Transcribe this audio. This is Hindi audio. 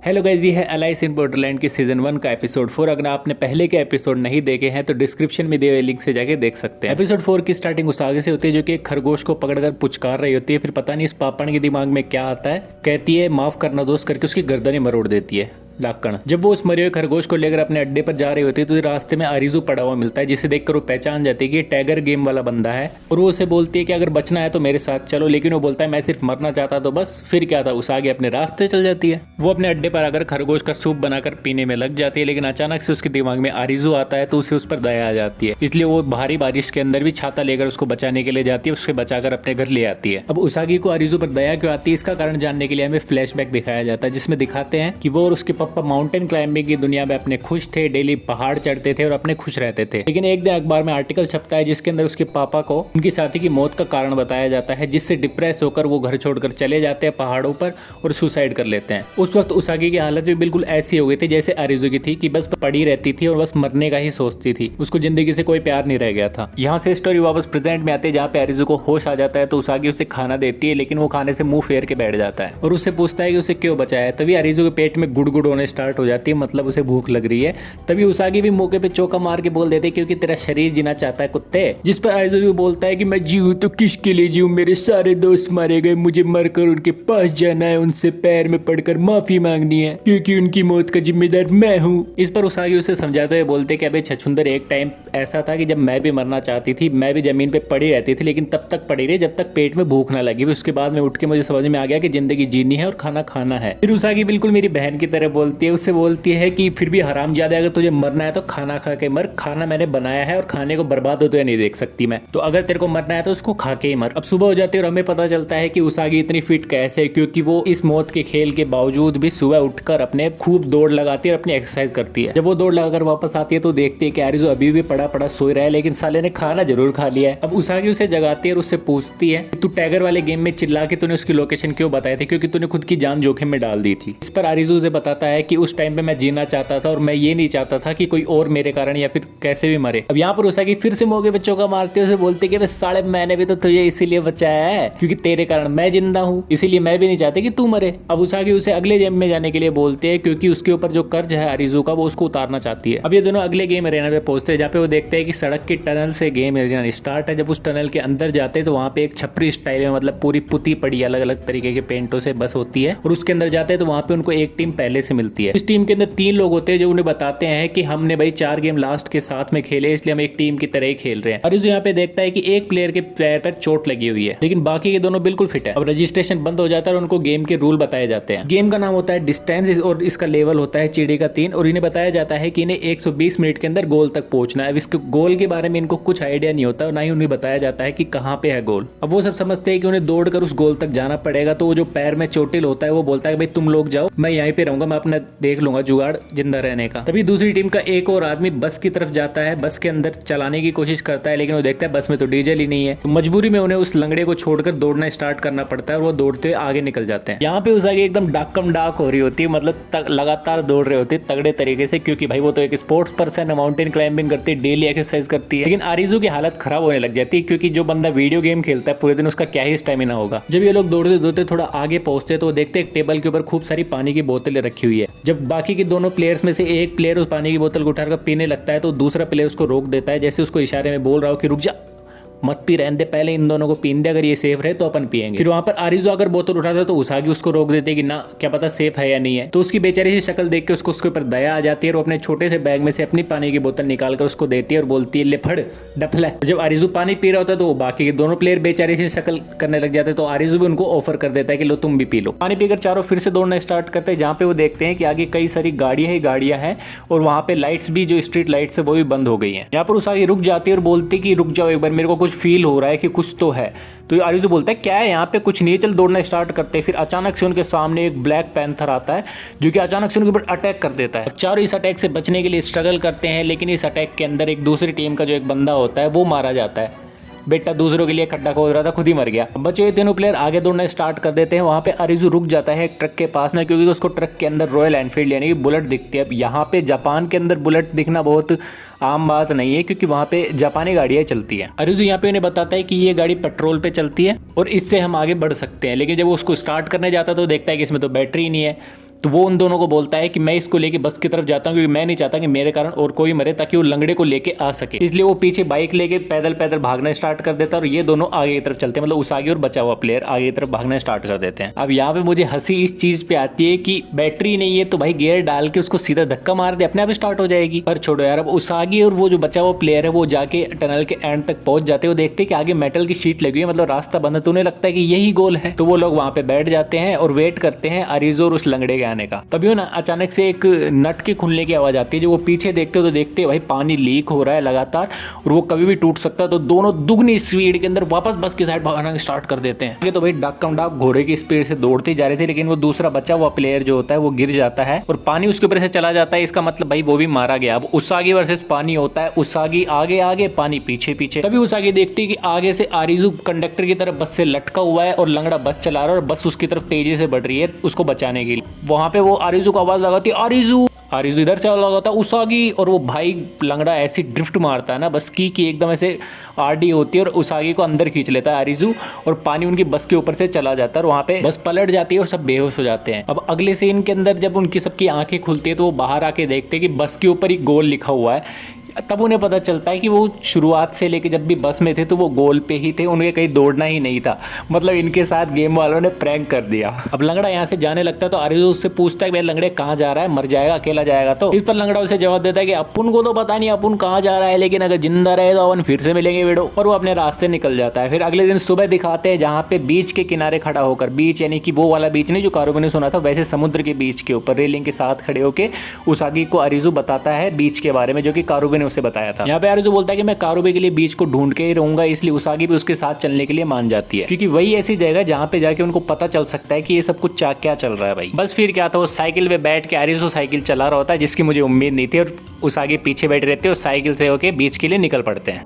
हेलो गाइस, ये है एलाइस इन बॉर्डरलैंड की सीजन 1 का एपिसोड 4। अगर आपने पहले के एपिसोड नहीं देखे हैं तो डिस्क्रिप्शन में दिए हुए लिंक से जाके देख सकते हैं। एपिसोड 4 की स्टार्टिंग उस आगे से होती है जो कि एक खरगोश को पकड़कर पुचकार रही होती है। फिर पता नहीं इस पापड़ के दिमाग में क्या आता है, कहती है माफ करना दोस्त करके उसकी गर्दन ही मरोड़ देती है लाकड़। जब वो उस मरे हुए खरगोश को लेकर अपने अड्डे पर जा रही होती है तो रास्ते में अरिजू पड़ा हुआ मिलता है, जिसे देखकर वो पहचान जाती है कि ये टाइगर गेम वाला बंदा है। और वो उसे बोलती है कि अगर बचना है तो मेरे साथ चलो, लेकिन वो बोलता है मैं सिर्फ मरना चाहता तो बस। फिर क्या था, उस आगे अपने रास्ते चल जाती है। वो अपने अड्डे पर आकर खरगोश का सूप बनाकर पीने में लग जाती है, लेकिन अचानक से उसके दिमाग में अरिजू आता है तो उसे उस पर दया आ जाती है। इसलिए वो भारी बारिश के अंदर भी छाता लेकर उसको बचाने के लिए जाती है, उसके बचाकर अपने घर ले आती है। अब उसागी को अरिजू पर दया क्यों आती है, इसका कारण जानने के लिए हमें फ्लैशबैक दिखाया जाता है, जिसमें दिखाते हैं कि वो और उसके पापा माउंटेन क्लाइंबिंग की दुनिया में अपने खुश थे, डेली पहाड़ चढ़ते थे और अपने खुश रहते थे। लेकिन एक दिन अखबार में आर्टिकल छपता है जिसके अंदर उसके पापा को उनकी साथी की मौत का कारण बताया जाता है, जिससे डिप्रेस होकर वो घर छोड़कर चले जाते हैं पहाड़ों पर और सुसाइड कर लेते हैं। उस वक्त उसागी की हालत भी बिल्कुल ऐसी हो गई थी जैसे अरिजू की थी, कि बस पड़ी रहती थी और बस मरने का ही सोचती थी। उसको जिंदगी से कोई प्यार नहीं रह गया था। यहाँ से स्टोरी वापस प्रेजेंट में आती है, जहाँ पे अरिजू को होश आ जाता है तो उसागी उसे खाना देती है, लेकिन वो खाने से मुंह फेर के बैठ जाता है और उससे पूछता है कि उसे क्यों बचाया है। तभी अरिजू के पेट में गुड़गुड़ होने स्टार्ट हो जाती है, मतलब उसे भूख लग रही है। तभी उसागी भी मौके पे चौका मार के बोल देते क्योंकि तेरा शरीर जीना चाहता है कुत्ते। जिस पर अरिजू भी बोलता है कि मैं जीऊँ तो किसके लिए जीऊँ, मेरे सारे दोस्त मारे गए, मुझे मरकर उनके पास जाना है, उनसे पैर में पड़कर माफी मांगनी है क्योंकि उनकी मौत का जिम्मेदार मैं हूँ। इस पर उसागी उसे समझाते हुए बोलते कि अबे छछुंदर, एक टाइम ऐसा था कि जब मैं भी मरना चाहती थी, मैं भी जमीन पे पड़ी रहती थी, लेकिन तब तक पड़ी रही जब तक पेट में भूख ना लगी। उसके बाद में उठ के मुझे समझ में आ गया कि जिंदगी जीनी है और खाना खाना है। फिर उसागी बिल्कुल मेरी बहन की तरह बोलती है, उससे बोलती है कि फिर भी हरामजादा, अगर तुझे मरना है तो खाना खा के मर, खाना मैंने बनाया है और खाने को बर्बाद होते हुए नहीं देख सकती मैं, तो अगर तेरे को मरना है तो उसको खा के ही मर। अब सुबह हो जाती है और हमें पता चलता है कि उसागी इतनी फिट कैसे है, क्योंकि वो इस मौत के खेल के बावजूद भी सुबह उठकर अपने खूब दौड़ लगाती है और अपनी एक्सरसाइज करती है। जब वो दौड़ लगाकर वापस आती है तो देखती है कि अरिजू अभी भी पड़ा पड़ा सोई रहा है, लेकिन साले ने खाना जरूर खा लिया है। अब उसागी उसे जगाती है और उससे पूछती है तू टाइगर वाले गेम में चिल्ला के तूने उसकी लोकेशन क्यों बताई थी, क्योंकि तूने खुद की जान जोखिम में डाल दी थी। इस पर अरिजू उसे बताता है कि उस टाइम पे मैं जीना चाहता था और मैं ये नहीं चाहता था कि कोई और मेरे कारण या फिर कैसे भी मरे। अब यहाँ पर उसागी फिर से मौके पे चौका मारते हुए बोलते कि साले मैंने भी तो तुझे इसीलिए बचाया है क्योंकि तेरे कारण मैं जिंदा हूँ, इसीलिए मैं भी नहीं चाहती कि तू मरे। अब उसागी उसे अगले गेम में जाने के लिए बोलते हैं क्योंकि उसके ऊपर जो कर्ज है अरिजू का वो उसको उतारना चाहती है। अब ये दोनों अगले गेम एरिना पे पहुंचते हैं, जहाँ पे वो देखते हैं कि सड़क की टनल से गेम एरिना स्टार्ट है। जब उस टनल के अंदर जाते हैं तो वहाँ पे एक छपरी स्टाइल में, मतलब पूरी पुती पड़ी अलग अलग तरीके के पेंटों से बस होती है, और उसके अंदर जाते हैं तो वहाँ पे उनको एक टीम पहले से मिलती है। इस टीम के अंदर 3 लोग होते हैं जो उन्हें बताते हैं कि हमने भाई 4 गेम लास्ट के साथ में खेले, इसलिए हम एक टीम की तरह ही खेल रहे हैं। अरिजू यहाँ पे देखता है कि एक प्लेयर के पैर पर चोट लगी हुई है, लेकिन बाकी के दोनों बिल्कुल फिट है। अब रजिस्ट्रेशन बंद हो जाता है और उनको गेम के रूल बताए जाते हैं। गेम का नाम होता है डिस्टेंस और इसका लेवल होता है चिड़ी का 3, और इन्हें बताया जाता है कि इन्हें 120 मिनट के अंदर गोल तक पहुंचना है। अब इसके गोल के बारे में इनको कुछ आइडिया नहीं होता और ना ही उन्हें बताया जाता है कि कहाँ पे है गोल। अब वो सब समझते हैं कि उन्हें दौड़कर उस गोल तक जाना पड़ेगा, तो वो जो पैर में चोटिल होता है वो बोलता है भाई तुम लोग जाओ, मैं यहीं पे रहूंगा, मैं अपना देख लूंगा जुगाड़ जिंदा रहने का। तभी दूसरी टीम का एक और आदमी बस की तरफ जाता है, बस के अंदर चलाने की कोशिश करता है, लेकिन वो देखता है बस में तो डीजल ही नहीं है। तो मजबूरी में उन्हें उस लंगड़े को छोड़कर दौड़ना स्टार्ट करना पड़ता है और वो दौड़ते हुए आगे निकल जाते हैं। यहाँ पे उस आगे एकदम डाकम डाक हो रही होती है, मतलब लगातार दौड़ रहे होते तगड़े तरीके से, क्योंकि भाई वो तो एक स्पोर्ट्स पर्सन है, माउंटेन क्लाइंबिंग करती है, डेली एक्सरसाइज करती है। लेकिन अरिजू की हालत खराब होने लग जाती है, क्योंकि जो बंदा वीडियो गेम खेलता है पूरे दिन उसका क्या ही स्टेमिना होगा। जब ये लोग दौड़ते दौड़ते थोड़ा आगे पहुंचते तो वो देखते एक टेबल के ऊपर खूब सारी पानी की बोतलें रखी हुई है। जब बाकी के दोनों प्लेयर्स में से एक प्लेयर उस पानी की बोतल को उठाकर पीने लगता है तो दूसरा प्लेयर उसको रोक देता है, जैसे उसको इशारे में बोल रहा हो कि रुक जा, मत पी, रहने दे, पहले इन दोनों को पीने दे, अगर ये सेफ रहे तो अपन पिएंगे। फिर वहां पर अरिजू अगर बोतल उठाता है तो उसागी उसको रोक देते कि ना, क्या पता सेफ है या नहीं है। तो उसकी बेचारी सी शक्ल देख के उसको उसके ऊपर दया आ जाती है और अपने छोटे से बैग में से अपनी पानी की बोतल निकाल कर उसको देती है और बोलती है ले फड़ डफला। जब अरिजू पानी पी रहा होता है तो बाकी के दोनों प्लेयर बेचारी सी शक्ल करने लग जाते हैं, तो अरिजू भी उनको ऑफर कर देता है कि लो तुम भी पी लो। पानी पीकर चारों फिर से दौड़ना स्टार्ट करते हैं, जहाँ पे वो देखते हैं कि आगे कई सारी गाड़ियां हैं और वहाँ पे लाइट्स भी, जो स्ट्रीट लाइट्स है वो भी बंद हो गई है। यहाँ पर उसागी रुक जाती है और बोलती है कि रुक जाओ एक बार, मेरे को कुछ फील हो रहा है कि कुछ तो है। तो अरिजू बोलता है क्या है यहाँ पे, कुछ नहीं, चल दौड़ना स्टार्ट करते हैं। फिर अचानक से उनके सामने एक ब्लैक पैंथर आता है जो कि अचानक से उनके ऊपर अटैक कर देता है। चारों इस अटैक से बचने के लिए स्ट्रगल करते हैं, लेकिन इस अटैक के अंदर एक दूसरी टीम का जो एक बंदा होता है वो मारा जाता है। बेटा दूसरों के लिए खड्डा खोद रहा था, खुद ही मर गया। बचे हुए तीनों प्लेयर आगे दौड़ना स्टार्ट कर देते हैं। वहाँ पे अरिजू रुक जाता है एक ट्रक के पास में, क्योंकि उसको ट्रक के अंदर रॉयल एनफील्ड यानी कि बुलेट दिखती है। अब यहाँ पे जापान के अंदर बुलेट दिखना बहुत आम बात नहीं है, क्योंकि वहाँ पे जापानी गाड़ियाँ चलती हैं। अरिजू यहाँ पे उन्हें बताता है कि ये गाड़ी पेट्रोल पे चलती है और इससे हम आगे बढ़ सकते हैं, लेकिन जब वो उसको स्टार्ट करने जाता है तो देखता है कि इसमें तो बैटरी नहीं है। तो वो उन दोनों को बोलता है कि मैं इसको लेके बस की तरफ जाता हूँ क्योंकि मैं नहीं चाहता कि मेरे कारण और कोई मरे, ताकि वो लंगड़े को लेके आ सके। इसलिए वो पीछे बाइक लेके पैदल पैदल भागना स्टार्ट कर देता है और ये दोनों आगे की तरफ चलते हैं, मतलब उसागी और बचा हुआ प्लेयर आगे की तरफ भागना स्टार्ट कर देते हैं। अब यहाँ पे मुझे हंसी इस चीज पे आती है कि बैटरी नहीं है तो भाई गियर डाल के उसको सीधा धक्का मार दे, अपने आप स्टार्ट हो जाएगी। पर छोड़ो यार, अब उसागी और वो जो बचा हुआ प्लेयर है वो जाके टनल के एंड तक पहुंच जाते हैं। वो देखते हैं कि आगे मेटल की शीट लगी हुई है, मतलब रास्ता बंद है, तो उन्हें लगता है कि यही गोल है। तो वो लोग वहां पे बैठ जाते हैं और वेट करते हैं अरीजो और उस लंगड़े के आने का। तभी ना अचानक से एक नट के खुलने की आवाज आती है। जो वो पीछे देखते हो तो देखते हैं भाई पानी लीक हो रहा है लगातार और वो कभी भी टूट सकता है। तो दोनों दुगनी स्पीड के अंदर वापस बस की साइड भागना स्टार्ट कर देते हैं। ये तो भाई डक्कम डक घोड़े की स्पीड से दौड़ते जा रहे थे, लेकिन वो दूसरा बच्चा हुआ प्लेयर जो होता है वो गिर जाता है और पानी उसके ऊपर से चला जाता है। इसका मतलब भाई वो भी मारा गया। अब उसागी वर्सेस पानी होता है, उसागी आगे आगे पानी पीछे पीछे। तभी उसागी देखती है कि आगे से आरिजू कंडक्टर की तरफ बस से लटका हुआ है और लंगड़ा बस चला रहा है और बस उसकी तरफ तेजी से बढ़ रही है उसको बचाने के लिए। वहां पे वो आरिजू को आवाज लगाती है, आरिजू आरिजू इधर चला लगाता है उसागी, और वो भाई लंगड़ा ऐसी ड्रिफ्ट मारता है ना बस की कि एकदम ऐसे आरडी होती है और उसागी को अंदर खींच लेता है आरिजू और पानी उनकी बस के ऊपर से चला जाता है और वहाँ पे बस पलट जाती है और सब बेहोश हो जाते हैं। अब अगले सीन के अंदर जब उनकी सबकी आंखें खुलती है तो वो बाहर आके देखते हैं कि बस के ऊपर ही गोल लिखा हुआ है। तब उन्हें पता चलता है कि वो शुरुआत से लेके जब भी बस में थे तो वो गोल पे ही थे, उन्हें कहीं दौड़ना ही नहीं था। मतलब इनके साथ गेम वालों ने प्रैंक कर दिया। अब लंगड़ा यहाँ से जाने लगता है तो आरिजू उससे पूछता है कि भाई लंगड़े कहाँ जा रहा है, मर जाएगा अकेला जाएगा। तो इस पर लंगड़ा उसे जवाब देता है कि अपन को तो पता नहीं अपन कहाँ जा रहा है, लेकिन अगर जिंदा रहे तो अपन फिर से मिलेंगे वीडियो। और वो अपने रास्ते निकल जाता है। फिर अगले दिन सुबह दिखाते हैं जहाँ पे बीच के किनारे खड़ा होकर, बीच यानी कि वो वाला बीच नहीं जो कारुबे ने सुना था, वैसे समुद्र के बीच के ऊपर रेलिंग के साथ खड़े होकर उसागी को आरिजू बताता है बीच के बारे में जो कि कारुबे ने उसे बताया था। आरिजू बोलता है कि मैं कारुबे के लिए बीच को ढूंढ के ही रहूंगा, इसलिए उसागी भी उसके साथ चलने के लिए मान जाती है क्योंकि वही ऐसी जगह जहाँ पे जाके उनको पता चल सकता है कि ये सब कुछ क्या चल रहा है भाई। बस फिर क्या था, वो साइकिल पे बैठ के आरिजू साइकिल चला रहा होता है जिसकी मुझे उम्मीद नहीं थी और उसागी पीछे बैठे रहते हैं और साइकिल से होके बीच के लिए निकल पड़ते हैं।